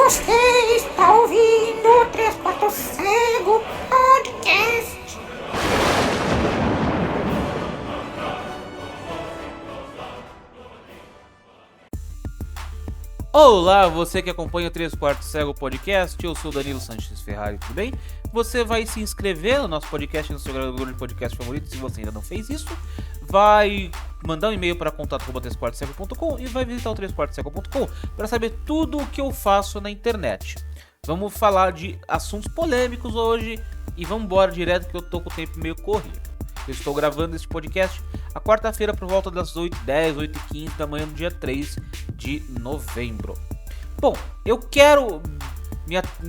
Você está ouvindo o 3 Quartos Cego Podcast. Olá, você que acompanha o 3 Quartos Cego Podcast, eu sou Danilo Sanches Ferrari, tudo bem? Você vai se inscrever no nosso podcast, no seu agregador de podcast favorito, se você ainda não fez isso. Vai mandar um e-mail para contato@3quartoscego.com e vai visitar o 3quartoscego.com para saber tudo o que eu faço na internet. Vamos falar de assuntos polêmicos hoje e vamos embora direto que eu tô com o tempo meio corrido. Eu estou gravando este podcast a quarta-feira por volta das 8h10, 8h15 da manhã do dia 3 de novembro. Bom, eu quero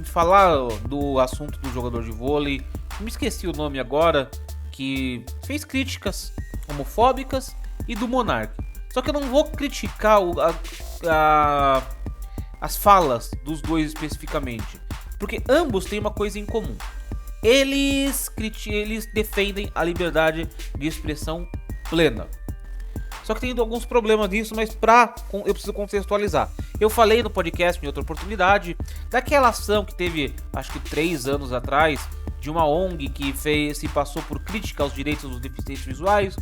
falar do assunto do jogador de vôlei, me esqueci o nome agora, que fez críticas homofóbicas, e do Monark. Só que eu não vou criticar as falas dos dois especificamente, porque ambos têm uma coisa em comum. Eles defendem a liberdade de expressão plena. Só que tem alguns problemas disso, mas eu preciso contextualizar. Eu falei no podcast em outra oportunidade daquela ação que teve, acho que 3 anos atrás, de uma ONG que se passou por crítica aos direitos dos deficientes visuais.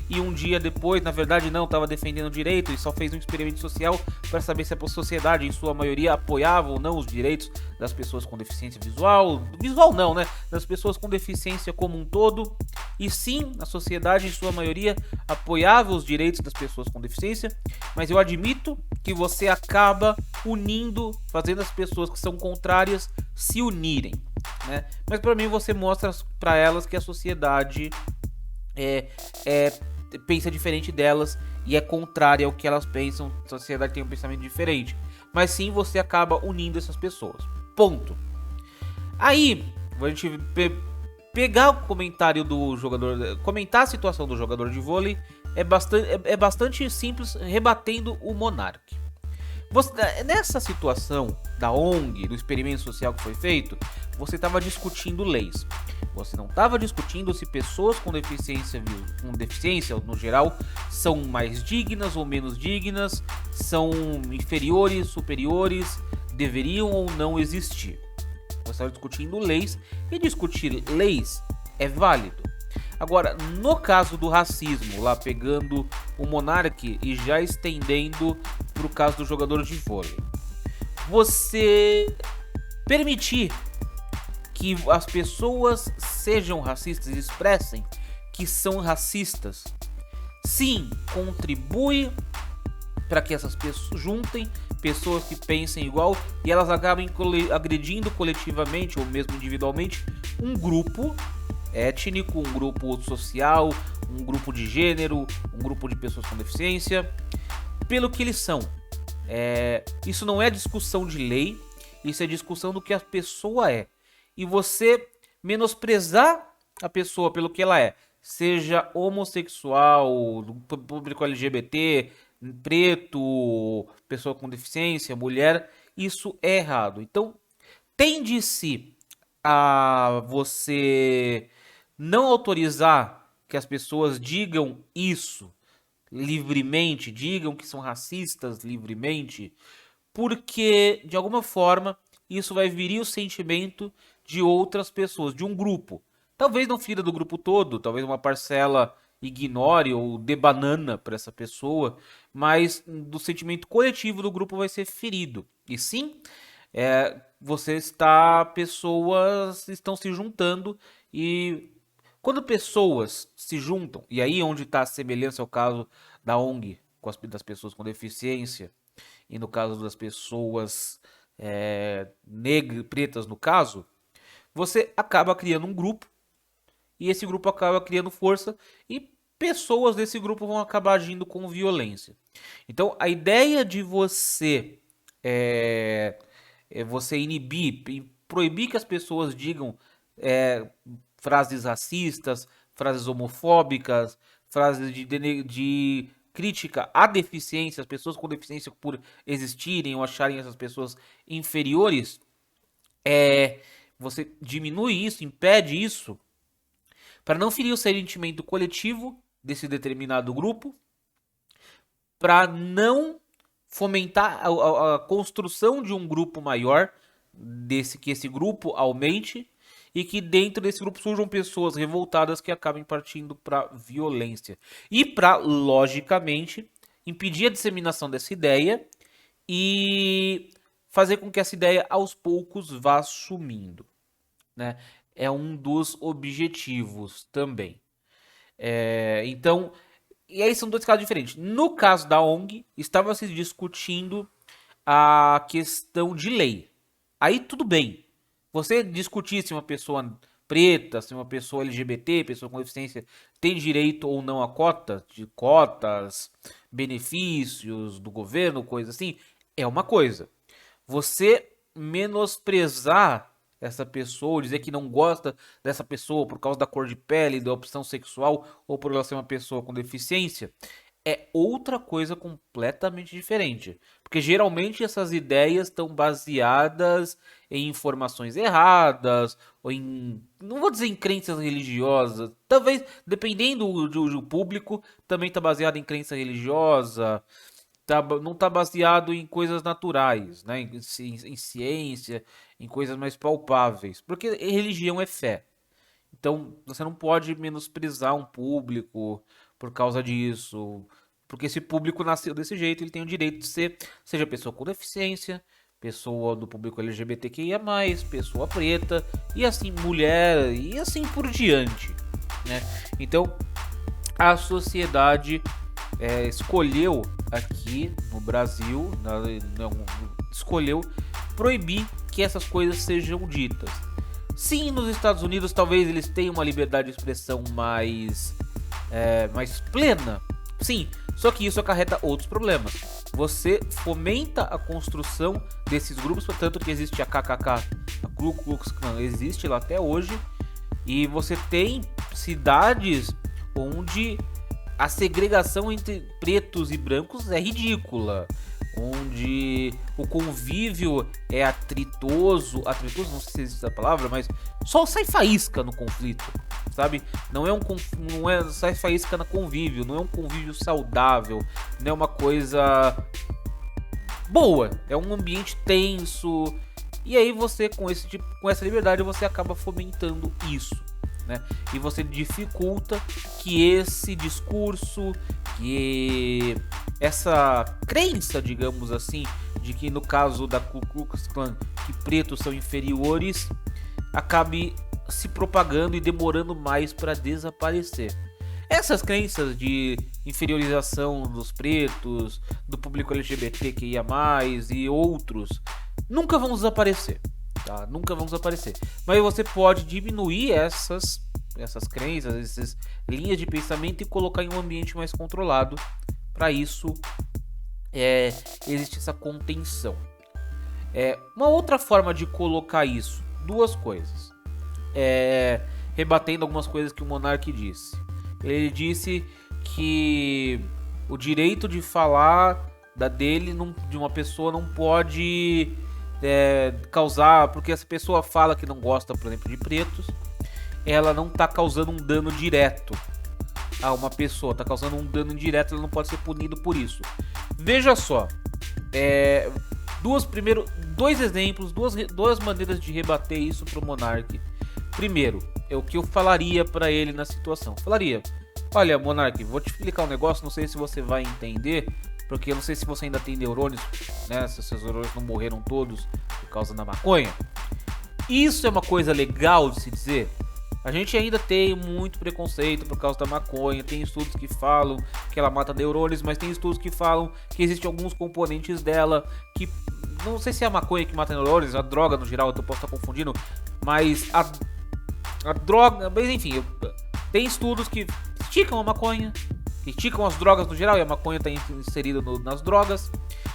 E um dia depois, na verdade não, estava defendendo o direito e só fez um experimento social para saber se a sociedade, em sua maioria, apoiava ou não os direitos das pessoas com deficiência visual. Visual não, né? Das pessoas com deficiência como um todo. E sim, a sociedade, em sua maioria, apoiava os direitos das pessoas com deficiência. Mas eu admito que você acaba unindo, fazendo as pessoas que são contrárias se unirem, né? Mas para mim você mostra para elas que a sociedade pensa diferente delas e é contrária ao que elas pensam. A sociedade tem um pensamento diferente, mas sim, você acaba unindo essas pessoas, ponto. Aí a gente pegar o comentário do jogador, comentar a situação do jogador de vôlei é bastante simples, rebatendo o Monark. Nessa situação da ONG, do experimento social que foi feito, você estava discutindo leis. Você não estava discutindo se pessoas com deficiência no geral são mais dignas ou menos dignas, são inferiores, superiores, deveriam ou não existir. Você estava discutindo leis, e discutir leis é válido. Agora, no caso do racismo, lá pegando o Monark e já estendendo para o caso do jogador de vôlei, você permitir que as pessoas sejam racistas e expressem que são racistas, sim, contribui para que essas pessoas juntem pessoas que pensem igual e elas acabem agredindo coletivamente ou mesmo individualmente um grupo étnico, um grupo social, um grupo de gênero, um grupo de pessoas com deficiência, pelo que eles são. Isso não é discussão de lei, isso é discussão do que a pessoa é. E você menosprezar a pessoa pelo que ela é, seja homossexual, do público LGBT, preto, pessoa com deficiência, mulher, isso é errado. Então, tende-se a você não autorizar que as pessoas digam isso livremente, digam que são racistas livremente, porque de alguma forma isso vai virir o sentimento de outras pessoas, de um grupo. Talvez não fira do grupo todo, talvez uma parcela ignore ou dê banana para essa pessoa, mas do sentimento coletivo do grupo vai ser ferido. E sim, pessoas estão se juntando, e quando pessoas se juntam, e aí onde está a semelhança ao caso da ONG das pessoas com deficiência e no caso das pessoas pretas no caso, você acaba criando um grupo e esse grupo acaba criando força e pessoas desse grupo vão acabar agindo com violência. Então a ideia de você você inibir e proibir que as pessoas digam frases racistas, frases homofóbicas, frases de crítica à deficiência, as pessoas com deficiência por existirem ou acharem essas pessoas inferiores, você diminui isso, impede isso, para não ferir o sentimento coletivo desse determinado grupo, para não fomentar a construção de um grupo maior, que esse grupo aumente e que dentro desse grupo surjam pessoas revoltadas que acabem partindo para violência. E para, logicamente, impedir a disseminação dessa ideia e fazer com que essa ideia aos poucos vá sumindo, né? É um dos objetivos também. Então, e aí são dois casos diferentes. No caso da ONG, estava se discutindo a questão de lei. Aí tudo bem. Você discutir se uma pessoa preta, se uma pessoa LGBT, pessoa com deficiência, tem direito ou não a cotas, benefícios do governo, coisa assim, é uma coisa. Você menosprezar essa pessoa, ou dizer que não gosta dessa pessoa por causa da cor de pele, da opção sexual ou por ela ser uma pessoa com deficiência, é outra coisa completamente diferente. Porque geralmente essas ideias estão baseadas em informações erradas, ou em, não vou dizer em crenças religiosas, talvez, dependendo do público, também está baseado em crença religiosa, não está baseado em coisas naturais, né? Em ciência, em coisas mais palpáveis. Porque religião é fé. Então, você não pode menosprezar um público por causa disso. Porque esse público nasceu desse jeito, ele tem o direito de ser, seja pessoa com deficiência, pessoa do público LGBTQIA+, pessoa preta, e assim, mulher, e assim por diante, né? Então, a sociedade escolheu aqui no Brasil, escolheu proibir que essas coisas sejam ditas. Sim, nos Estados Unidos talvez eles tenham uma liberdade de expressão mais plena. Sim, só que isso acarreta outros problemas. Você fomenta a construção desses grupos, portanto que existe a KKK, a Ku Klux Klan, existe lá até hoje. E você tem cidades onde a segregação entre pretos e brancos é ridícula, onde o convívio é atritoso, não sei se existe essa palavra, mas só sai faísca no conflito, sabe? Não é sai faísca no convívio, não é um convívio saudável, não é uma coisa boa, é um ambiente tenso. E aí você com essa liberdade você acaba fomentando isso, né? E você dificulta que esse discurso, que essa crença, digamos assim, de que no caso da Ku Klux Klan, que pretos são inferiores, acabe se propagando e demorando mais para desaparecer. Essas crenças de inferiorização dos pretos, do público LGBTQIA+, e outros, nunca vão desaparecer. Tá? Nunca vão desaparecer. Mas você pode diminuir essas crenças, essas linhas de pensamento e colocar em um ambiente mais controlado. Para isso, existe essa contenção. Uma outra forma de colocar isso, duas coisas. Rebatendo algumas coisas que o Monark disse. Ele disse que o direito de falar dele de uma pessoa não pode causar, porque essa pessoa fala que não gosta, por exemplo, de pretos, ela não está causando um dano direto a uma pessoa, está causando um dano indireto, ela não pode ser punido por isso. Veja só, dois exemplos, duas maneiras de rebater isso pro Monark. Primeiro, é o que eu falaria para ele na situação. Falaria: olha, Monark, vou te explicar um negócio, não sei se você vai entender, porque eu não sei se você ainda tem neurônios, né? Se seus neurônios não morreram todos por causa da maconha. Isso é uma coisa legal de se dizer. A gente ainda tem muito preconceito por causa da maconha. Tem estudos que falam que ela mata neurônios, mas tem estudos que falam que existem alguns componentes dela que... Não sei se é a maconha que mata neurônios, a droga no geral, eu posso estar confundindo, mas a droga... Mas enfim, tem estudos que criticam a maconha, criticam as drogas no geral, e a maconha está inserida nas drogas.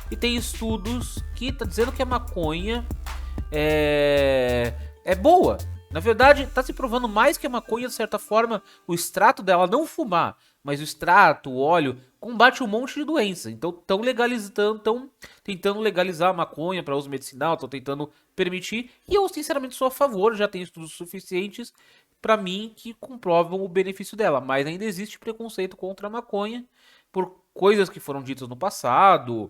E tem estudos que tá dizendo que a maconha é boa. Na verdade, está se provando mais que a maconha, de certa forma, o extrato dela, não fumar, mas o extrato, o óleo, combate um monte de doenças. Então, estão tentando legalizar a maconha para uso medicinal, estão tentando permitir. E eu, sinceramente, sou a favor, já tem estudos suficientes para mim que comprovam o benefício dela. Mas ainda existe preconceito contra a maconha por coisas que foram ditas no passado,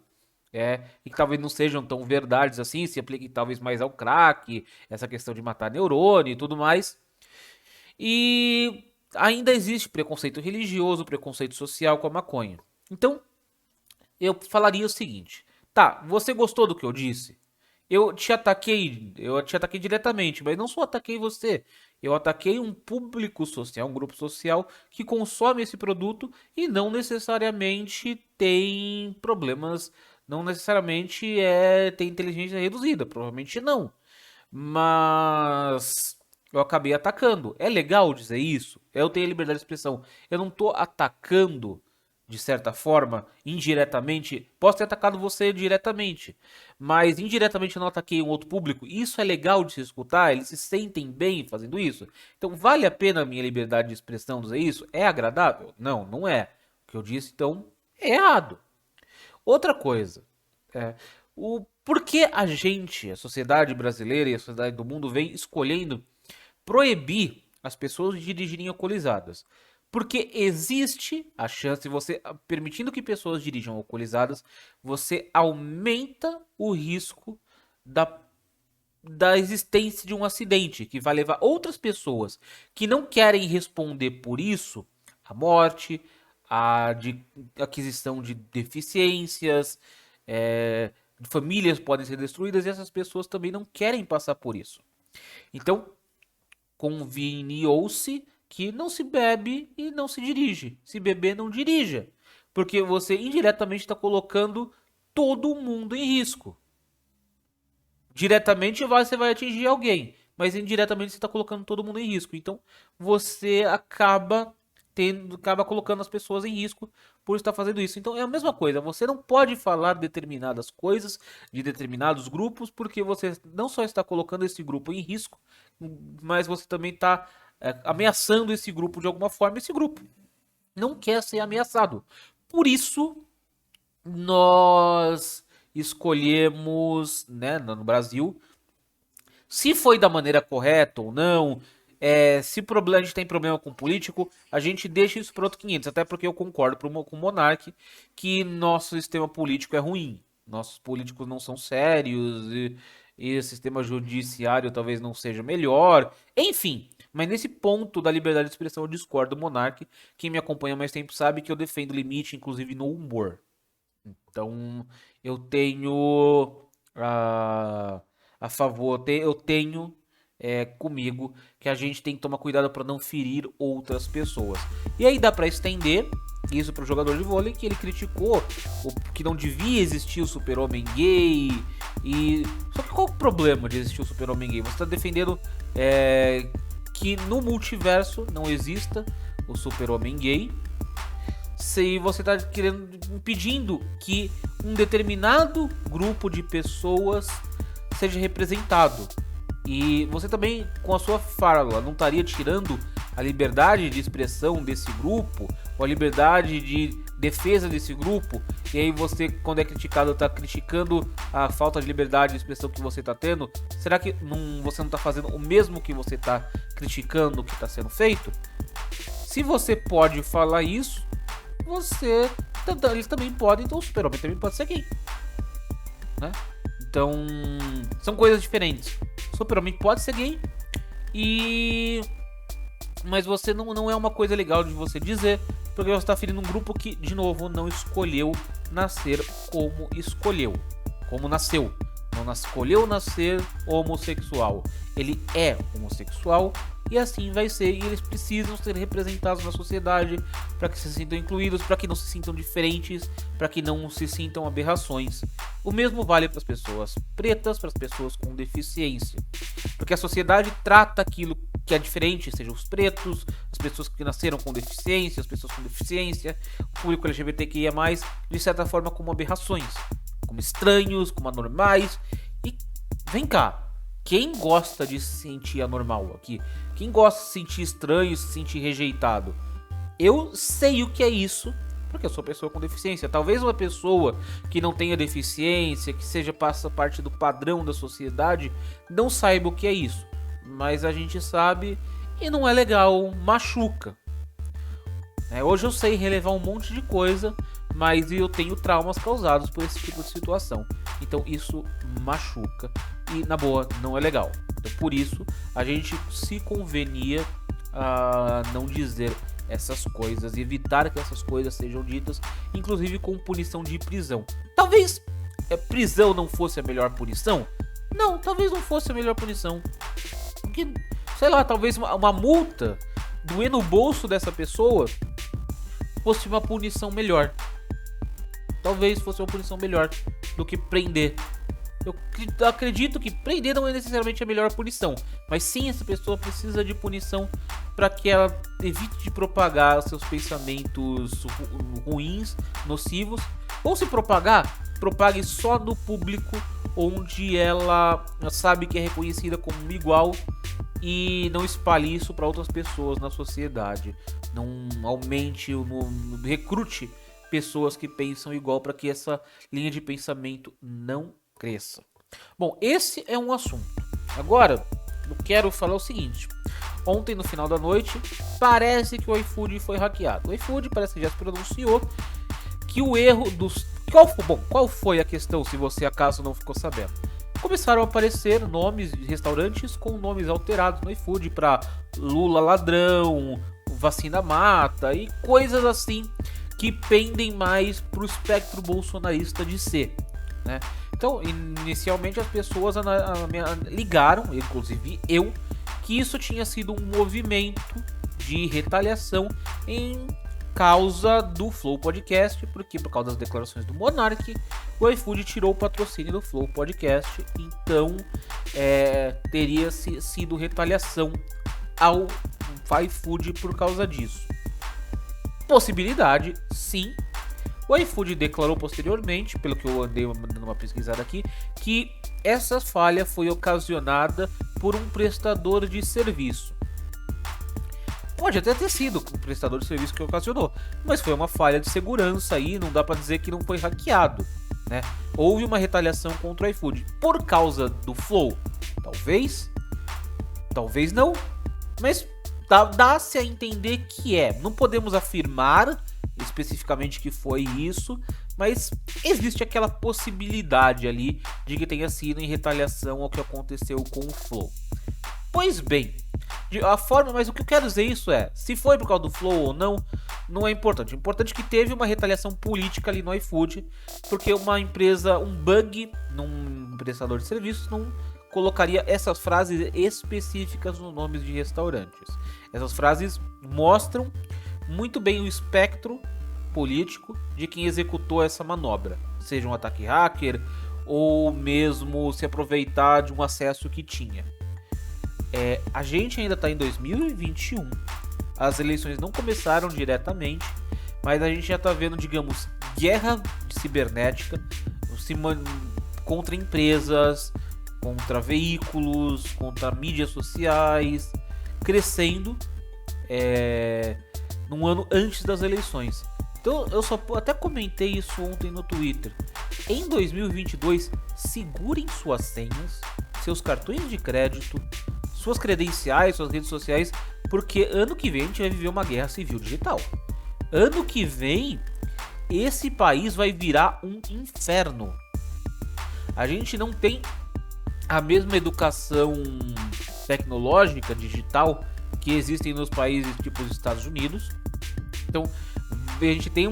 e que talvez não sejam tão verdades assim, se apliquem talvez mais ao crack, essa questão de matar neurônio e tudo mais. E ainda existe preconceito religioso, preconceito social com a maconha. Então, eu falaria o seguinte: tá, você gostou do que eu disse? Eu te ataquei diretamente, mas não só ataquei você. Eu ataquei um público social, um grupo social que consome esse produto e não necessariamente tem problemas, não necessariamente tem inteligência reduzida, provavelmente não. Mas eu acabei atacando. É legal dizer isso? Eu tenho liberdade de expressão. Eu não tô atacando de certa forma, indiretamente. Posso ter atacado você diretamente, mas indiretamente eu não ataquei um outro público. Isso é legal de se escutar, eles se sentem bem fazendo isso. Então, vale a pena a minha liberdade de expressão dizer isso? É agradável? Não, não é. O que eu disse, então, é errado. Outra coisa, o por que a gente, a sociedade brasileira e a sociedade do mundo, vem escolhendo proibir as pessoas de dirigirem alcoolizadas? Porque existe a chance de você, permitindo que pessoas dirijam alcoolizadas, você aumenta o risco da, da existência de um acidente que vai levar outras pessoas que não querem responder por isso à morte, à aquisição de deficiências, famílias podem ser destruídas e essas pessoas também não querem passar por isso. Então, conveniou-se que não se bebe e não se dirige. Se beber, não dirija. Porque você indiretamente está colocando todo mundo em risco. Diretamente você vai atingir alguém, mas indiretamente você está colocando todo mundo em risco. Então você acaba colocando as pessoas em risco por estar fazendo isso. Então é a mesma coisa, você não pode falar determinadas coisas de determinados grupos porque você não só está colocando esse grupo em risco, mas você também está ameaçando esse grupo de alguma forma. Esse grupo não quer ser ameaçado. Por isso nós escolhemos, né, no Brasil, se foi da maneira correta ou não, se a gente tem problema com político, a gente deixa isso para outro 500, até porque eu concordo com o Monark que nosso sistema político é ruim, nossos políticos não são sérios e o sistema judiciário talvez não seja melhor, enfim. Mas nesse ponto da liberdade de expressão eu discordo do Monark. Quem me acompanha há mais tempo sabe que eu defendo limite, inclusive no humor. Então, eu tenho a favor, eu tenho comigo que a gente tem que tomar cuidado para não ferir outras pessoas. E aí dá para estender isso para o jogador de vôlei, que ele criticou que não devia existir o super-homem gay. Só que qual o problema de existir o super-homem gay? Você está defendendo que no multiverso não exista o super-homem gay. Se você está impedindo que um determinado grupo de pessoas seja representado. E você também, com a sua fala, não estaria tirando a liberdade de expressão desse grupo, ou a liberdade de defesa desse grupo, e aí você, quando é criticado, está criticando a falta de liberdade de expressão que você está tendo. Será que você não está fazendo o mesmo que você está criticando o que está sendo feito? Se você pode falar isso, eles também podem, então o super-homem também pode ser gay, né? Então, são coisas diferentes. O super-homem pode ser gay, mas você não é uma coisa legal de você dizer, porque você está ferindo um grupo que, de novo, não escolheu nascer como nasceu. Não escolheu nascer homossexual. Ele é homossexual e assim vai ser. E eles precisam ser representados na sociedade para que se sintam incluídos, para que não se sintam diferentes, para que não se sintam aberrações. O mesmo vale para as pessoas pretas, para as pessoas com deficiência. Porque a sociedade trata aquilo que é diferente, sejam os pretos, as pessoas que nasceram com deficiência, as pessoas com deficiência, o público LGBTQIA+, de certa forma como aberrações, como estranhos, como anormais. E vem cá, quem gosta de se sentir anormal aqui? Quem gosta de se sentir estranho, se sentir rejeitado? Eu sei o que é isso, porque eu sou pessoa com deficiência. Talvez uma pessoa que não tenha deficiência, que passa parte do padrão da sociedade, não saiba o que é isso. Mas a gente sabe e não é legal, machuca. Hoje eu sei relevar um monte de coisa, mas eu tenho traumas causados por esse tipo de situação. Então isso machuca e, na boa, não é legal. Então, por isso, a gente se convenia a não dizer essas coisas e evitar que essas coisas sejam ditas, inclusive com punição de prisão. Talvez prisão não fosse a melhor punição? Não, talvez não fosse a melhor punição. Porque, sei lá, talvez uma multa doer no bolso dessa pessoa fosse uma punição melhor. Talvez fosse uma punição melhor do que prender. Eu acredito que prender não é necessariamente a melhor punição, mas sim, essa pessoa precisa de punição para que ela evite de propagar seus pensamentos ruins, nocivos, ou se propagar, propague só no público onde ela sabe que é reconhecida como igual e não espalhe isso para outras pessoas na sociedade. Não aumente, recrute pessoas que pensam igual para que essa linha de pensamento não cresça. Bom, esse é um assunto. Agora, eu quero falar o seguinte. Ontem, no final da noite, parece que o iFood foi hackeado. O iFood parece que já se pronunciou que o erro dos... Qual foi a questão, se você acaso não ficou sabendo? Começaram a aparecer nomes de restaurantes com nomes alterados no iFood para Lula ladrão, vacina mata e coisas assim que pendem mais pro espectro bolsonarista de ser, né? Então, inicialmente as pessoas ligaram, inclusive eu, que isso tinha sido um movimento de retaliação em causa do Flow Podcast, porque por causa das declarações do Monark, o iFood tirou o patrocínio do Flow Podcast, então teria sido retaliação ao iFood por causa disso. Possibilidade, sim. O iFood declarou posteriormente, pelo que eu andei dando uma pesquisada aqui, que essa falha foi ocasionada por um prestador de serviço. Pode até ter sido o prestador de serviço que ocasionou, mas foi uma falha de segurança aí, não dá pra dizer que não foi hackeado, né? Houve uma retaliação contra o iFood por causa do Flow. Talvez não, mas dá-se a entender que não podemos afirmar especificamente que foi isso, mas existe aquela possibilidade ali de que tenha sido em retaliação ao que aconteceu com o Flow. Pois bem, mas o que eu quero dizer isso se foi por causa do Flow ou não, não é importante. O importante é que teve uma retaliação política ali no iFood, porque uma empresa, um bug num prestador de serviços não colocaria essas frases específicas nos nomes de restaurantes. Essas frases mostram muito bem o espectro político de quem executou essa manobra, seja um ataque hacker ou mesmo se aproveitar de um acesso que tinha. A gente ainda está em 2021, as eleições não começaram diretamente, mas a gente já está vendo, digamos, guerra cibernética contra empresas, contra veículos, contra mídias sociais, crescendo num ano antes das eleições. Então eu até comentei isso ontem no Twitter. Em 2022, segurem suas senhas, seus cartões de crédito, suas credenciais, suas redes sociais, porque ano que vem a gente vai viver uma guerra civil digital. Ano que vem, esse país vai virar um inferno. A gente não tem a mesma educação tecnológica, digital, que existem nos países tipo os Estados Unidos. Então, a gente tem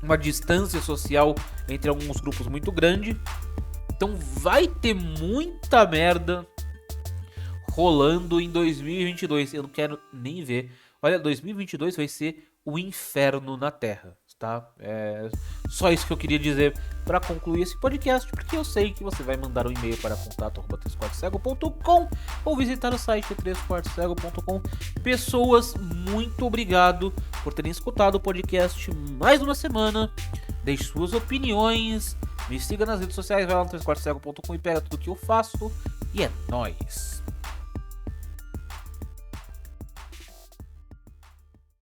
uma distância social entre alguns grupos muito grande. Então, vai ter muita merda rolando em 2022. Eu não quero nem ver. Olha, 2022 vai ser o inferno na Terra, tá? Só isso que eu queria dizer para concluir esse podcast, porque eu sei que você vai mandar um e-mail para contato@3quartoscego.com ou visitar o site 3quartoscego.com. Pessoas, muito obrigado por terem escutado o podcast mais uma semana. Deixe suas opiniões, me siga nas redes sociais, vai lá no 3quartoscego.com e pega tudo que eu faço. E é nóis!